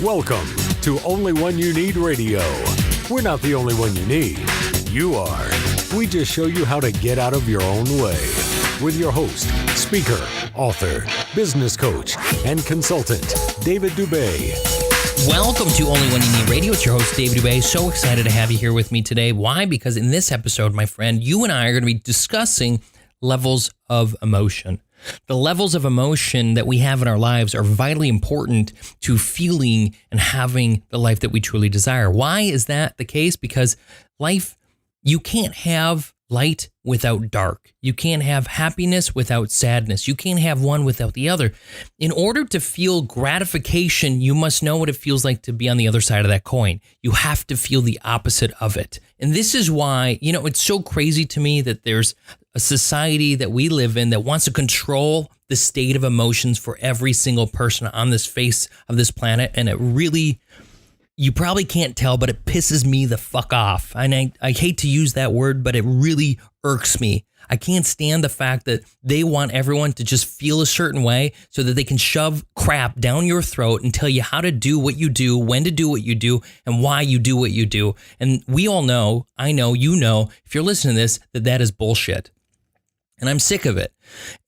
Welcome to Only One You Need Radio. We're not the only one you need. You are. We just show you how to get out of your own way. With your host, speaker, author, business coach, and consultant, David Dubé. Welcome to Only One You Need Radio. It's your host, David Dubé. So excited to have you here with me today. Why? Because in this episode, my friend, you and I are going to be discussing levels of emotion. The levels of emotion that we have in our lives are vitally important to feeling and having the life that we truly desire. Why is that the case? Because life, you can't have light without dark. You can't have happiness without sadness. You can't have one without the other. In order to feel gratification, you must know what it feels like to be on the other side of that coin. You have to feel the opposite of it. And this is why, it's so crazy to me that there's a society that we live in that wants to control the state of emotions for every single person on this face of this planet. And it really, you probably can't tell, but it pisses me the fuck off. And I hate to use that word, but it really irks me. I can't stand the fact that they want everyone to just feel a certain way so that they can shove crap down your throat and tell you how to do what you do, when to do what you do, and why you do what you do. And we all know, I know, you know, if you're listening to this, that is bullshit. And I'm sick of it.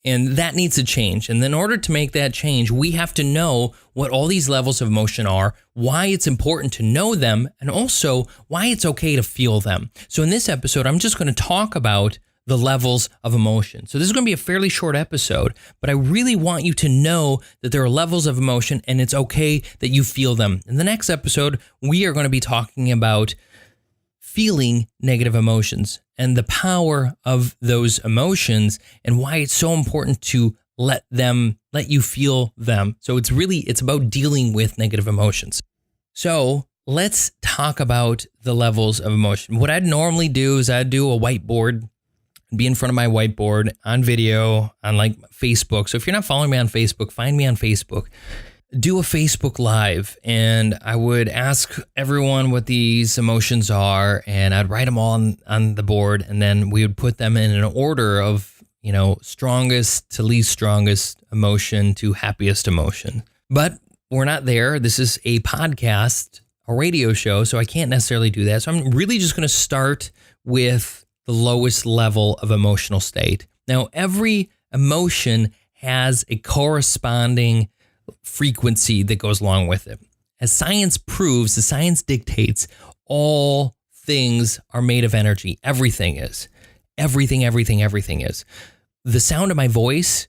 And that needs to change. And in order to make that change, we have to know what all these levels of emotion are, why it's important to know them, and also why it's okay to feel them. So in this episode, I'm just going to talk about the levels of emotion. So this is going to be a fairly short episode, but I really want you to know that there are levels of emotion and it's okay that you feel them. In the next episode, we are going to be talking about feeling negative emotions and the power of those emotions and why it's so important to let you feel them. So it's about dealing with negative emotions. So let's talk about the levels of emotion. What I'd normally do is I'd do a whiteboard, be in front of my whiteboard on video on like Facebook. So if you're not following me on Facebook, find me on Facebook. Do a Facebook Live, and I would ask everyone what these emotions are, and I'd write them all on the board, and then we would put them in an order of, strongest to least strongest emotion to happiest emotion. But we're not there. This is a podcast, a radio show, so I can't necessarily do that. So I'm really just going to start with the lowest level of emotional state. Now, every emotion has a corresponding frequency that goes along with it. As science proves, the science dictates, all things are made of energy. Everything is. Everything is. The sound of my voice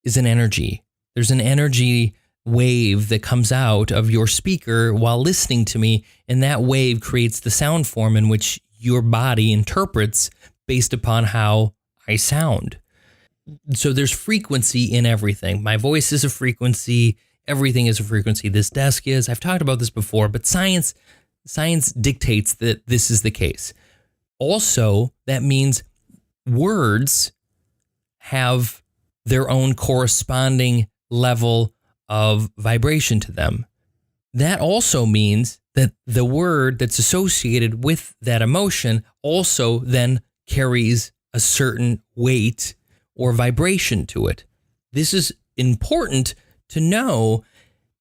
is an energy. There's an energy wave that comes out of your speaker while listening to me, and that wave creates the sound form in which your body interprets based upon how I sound. So there's frequency in everything. My voice is a frequency. Everything is a frequency. This desk is. I've talked about this before, but science dictates that this is the case. Also, that means words have their own corresponding level of vibration to them. That also means that the word that's associated with that emotion also then carries a certain weight or vibration to it. This is important to know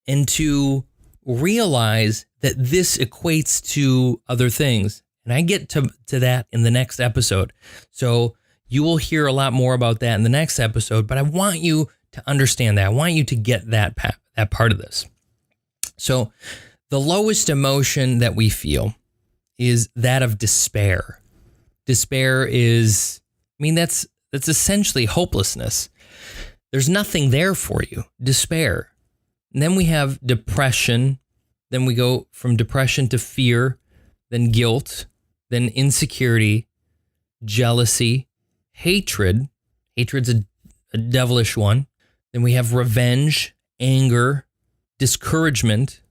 and to realize that this equates to other things. And I get to that in the next episode. So you will hear a lot more about that in the next episode, but I want you to understand that. I want you to get that part of this. So the lowest emotion that we feel is that of despair. Despair is, that's essentially hopelessness. There's nothing there for you. Despair. And then we have depression. Then we go from depression to fear, then guilt, then insecurity, jealousy, hatred. Hatred's a devilish one. Then we have revenge, anger, discouragement.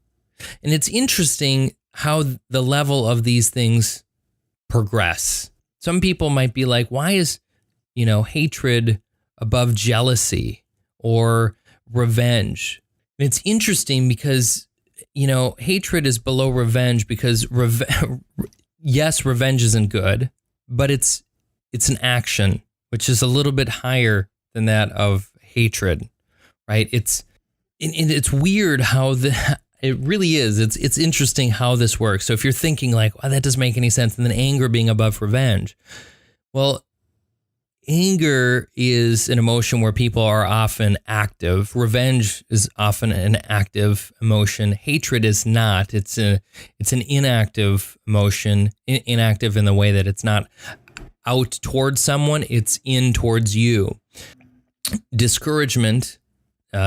And it's interesting how the level of these things progress. Some people might be like, why is, hatred above jealousy or revenge? And it's interesting because, hatred is below revenge because yes, revenge isn't good, but it's an action, which is a little bit higher than that of hatred, right? It's weird how It really is. It's interesting how this works. So if you're thinking like, oh, that doesn't make any sense, and then anger being above revenge. Well, anger is an emotion where people are often active. Revenge is often an active emotion. Hatred is not. It's an inactive emotion, inactive in the way that it's not out towards someone, it's in towards you. Discouragement.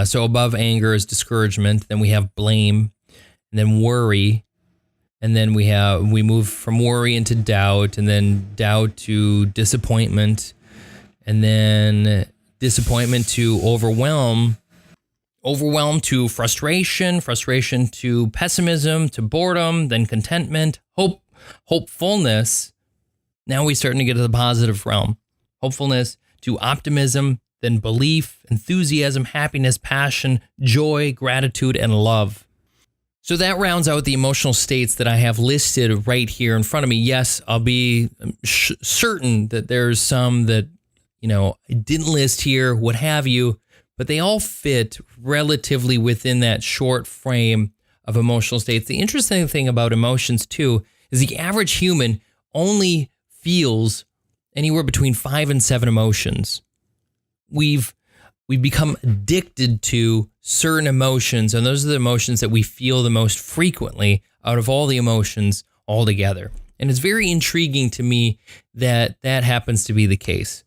So above anger is discouragement. Then we have blame, and then worry. And then we move from worry into doubt, and then doubt to disappointment, and then disappointment to overwhelm to frustration to pessimism, to boredom, then contentment, hopefulness. Now we're starting to get to the positive realm. Hopefulness to optimism, then belief, enthusiasm, happiness, passion, joy, gratitude, and love. So that rounds out the emotional states that I have listed right here in front of me. Yes, I'll be certain that there's some that, I didn't list here, what have you, but they all fit relatively within that short frame of emotional states. The interesting thing about emotions, too, is the average human only feels anywhere between 5 and 7 emotions. We've become addicted to certain emotions, and those are the emotions that we feel the most frequently out of all the emotions altogether. And it's very intriguing to me that happens to be the case.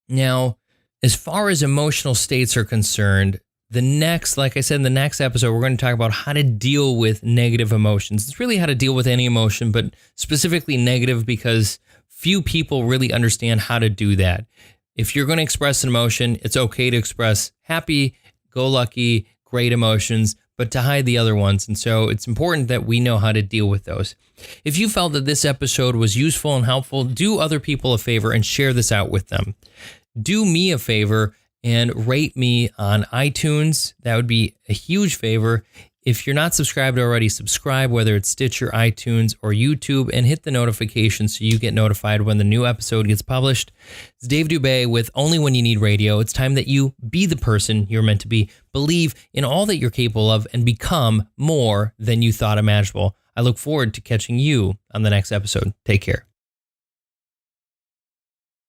Now, as far as emotional states are concerned, like I said, in the next episode, we're going to talk about how to deal with negative emotions. It's really how to deal with any emotion, but specifically negative, because few people really understand how to do that. If you're going to express an emotion, it's okay to express happy, go lucky, great emotions, but to hide the other ones. And so it's important that we know how to deal with those. If you felt that this episode was useful and helpful, do other people a favor and share this out with them. Do me a favor and rate me on iTunes. That would be a huge favor. If you're not subscribed already, subscribe, whether it's Stitcher, iTunes, or YouTube, and hit the notification so you get notified when the new episode gets published. It's Dave Dubé with Only When You Need Radio. It's time that you be the person you're meant to be, believe in all that you're capable of, and become more than you thought imaginable. I look forward to catching you on the next episode. Take care.